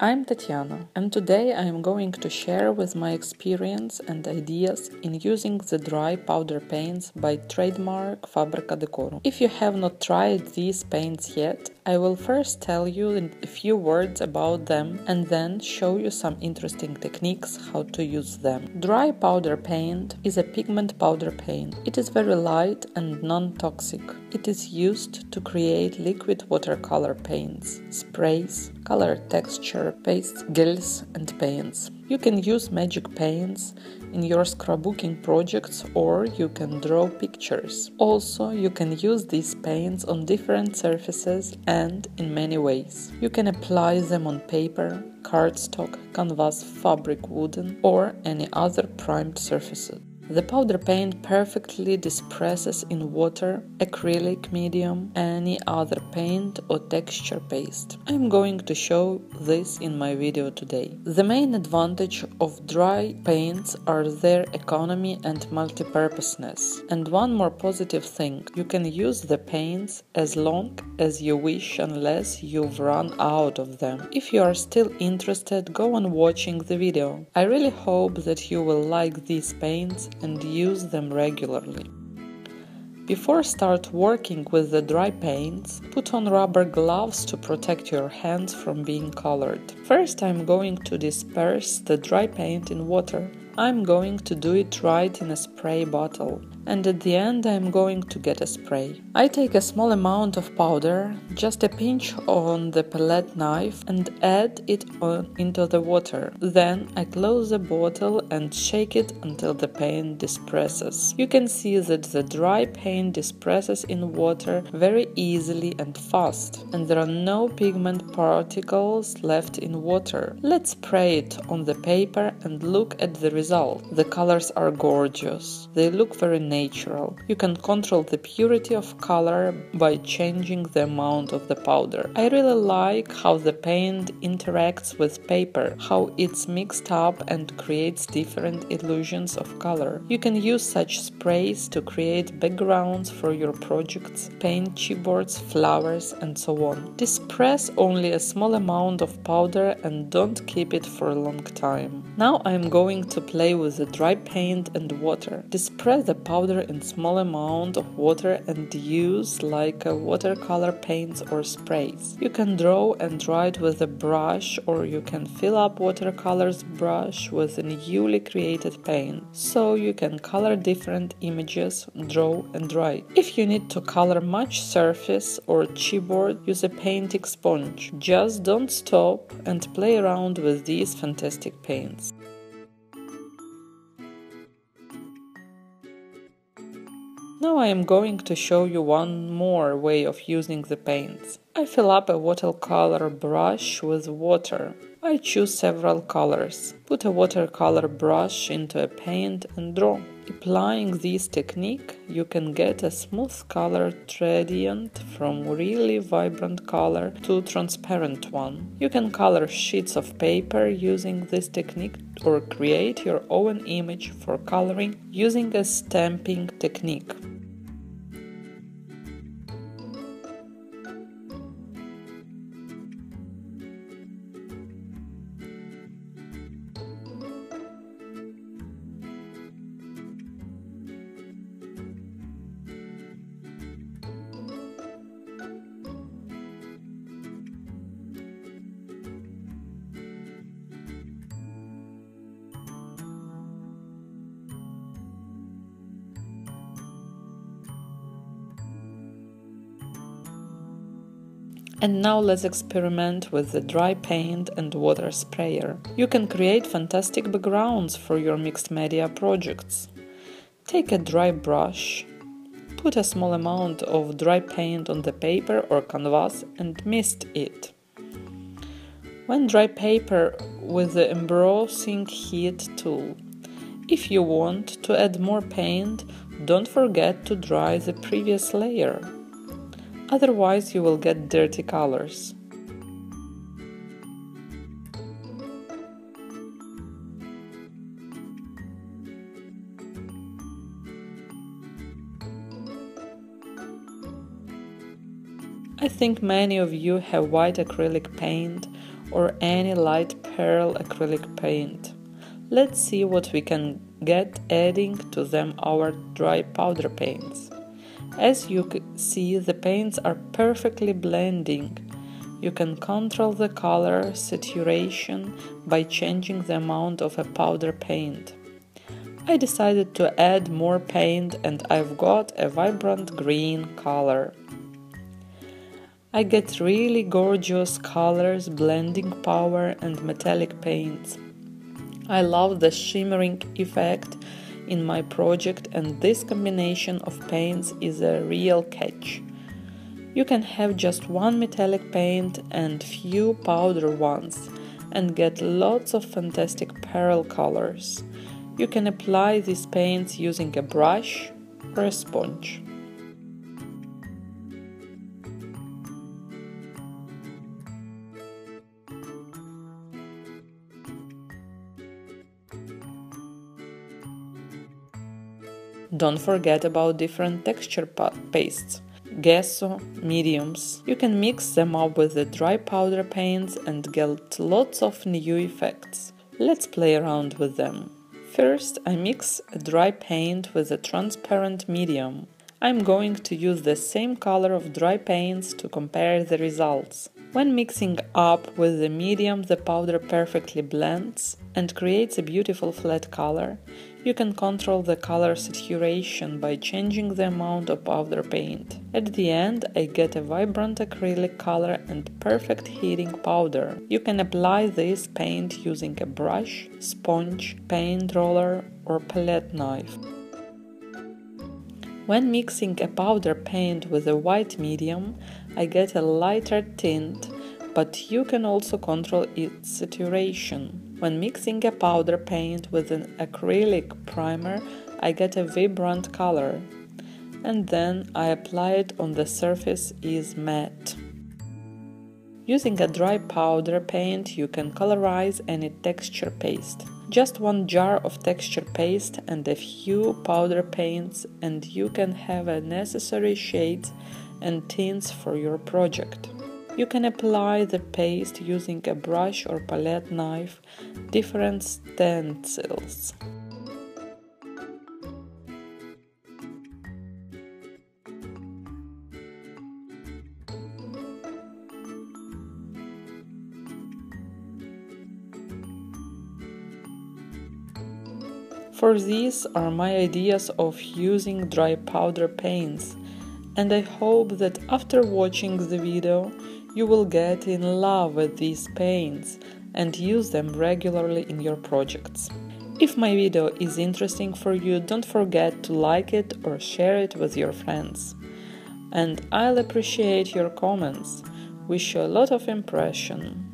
I'm Tatiana, and today I am going to share with my experience and ideas in using the dry powder paints by trademark Fabrika Decoru. If you have not tried these paints yet, I will first tell you a few words about them and then show you some interesting techniques how to use them. Dry powder paint is a pigment powder paint. It is very light and non-toxic. It is used to create liquid watercolor paints, sprays, color texture pastes, gels and paints. You can use magic paints in your scrapbooking projects or you can draw pictures. Also, you can use these paints on different surfaces and in many ways. You can apply them on paper, cardstock, canvas, fabric, wooden or any other primed surfaces. The powder paint perfectly disperses in water, acrylic medium, any other paint or texture paste. I'm going to show this in my video today. The main advantage of dry paints are their economy and multipurposeness. And one more positive thing, you can use the paints as long as you wish unless you've run out of them. If you are still interested, go on watching the video. I really hope that you will like these paints and use them regularly. Before start working with the dry paints, put on rubber gloves to protect your hands from being colored. First I'm going to disperse the dry paint in water. I'm going to do it right in a spray bottle. And at the end I'm going to get a spray. I take a small amount of powder, just a pinch on the palette knife and add it into the water. Then I close the bottle and shake it until the paint disperses. You can see that the dry paint disperses in water very easily and fast, and there are no pigment particles left in water. Let's spray it on the paper and look at the result. The colors are gorgeous. They look very natural. You can control the purity of color by changing the amount of the powder. I really like how the paint interacts with paper, how it's mixed up and creates different illusions of color. You can use such sprays to create backgrounds for your projects, paint chipboards, flowers and so on. Disperse only a small amount of powder and don't keep it for a long time. Now I am going to play with the dry paint and water. Disperse the powder in small amount of water and use like a watercolor paints or sprays. You can draw and write with a brush or you can fill up watercolors brush with a newly created paint, so you can color different images, draw and write. If you need to color much surface or chipboard, use a painting sponge. Just don't stop and play around with these fantastic paints. Now I am going to show you one more way of using the paints. I fill up a watercolor brush with water. I choose several colors. Put a watercolor brush into a paint and draw. Applying this technique, you can get a smooth color gradient from really vibrant color to transparent one. You can color sheets of paper using this technique or create your own image for coloring using a stamping technique. And now let's experiment with the dry paint and water sprayer. You can create fantastic backgrounds for your mixed media projects. Take a dry brush, put a small amount of dry paint on the paper or canvas and mist it. When dry paper with the embossing heat tool. If you want to add more paint, don't forget to dry the previous layer. Otherwise you will get dirty colors. I think many of you have white acrylic paint or any light pearl acrylic paint. Let's see what we can get adding to them our dry powder paints. As you see, the paints are perfectly blending. You can control the color saturation by changing the amount of a powder paint. I decided to add more paint and I've got a vibrant green color. I get really gorgeous colors, blending powder and metallic paints. I love the shimmering effect in my project, and this combination of paints is a real catch. You can have just one metallic paint and few powder ones and get lots of fantastic pearl colors. You can apply these paints using a brush or a sponge. Don't forget about different texture pastes, gesso, mediums. You can mix them up with the dry powder paints and get lots of new effects. Let's play around with them. First, I mix a dry paint with a transparent medium. I'm going to use the same color of dry paints to compare the results. When mixing up with the medium, the powder perfectly blends and creates a beautiful flat color. You can control the color saturation by changing the amount of powder paint. At the end, I get a vibrant acrylic color and perfect heating powder. You can apply this paint using a brush, sponge, paint roller or palette knife. When mixing a powder paint with a white medium, I get a lighter tint, but you can also control its saturation. When mixing a powder paint with an acrylic primer, I get a vibrant color, and then I apply it on the surface is matte. Using a dry powder paint, you can colorize any texture paste. Just one jar of texture paste and a few powder paints, and you can have a necessary shades and tints for your project. You can apply the paste using a brush or palette knife, different stencils. For these are my ideas of using dry powder paints, and I hope that after watching the video you will get in love with these paints and use them regularly in your projects. If my video is interesting for you, don't forget to like it or share it with your friends. And I'll appreciate your comments. Wish you a lot of impression.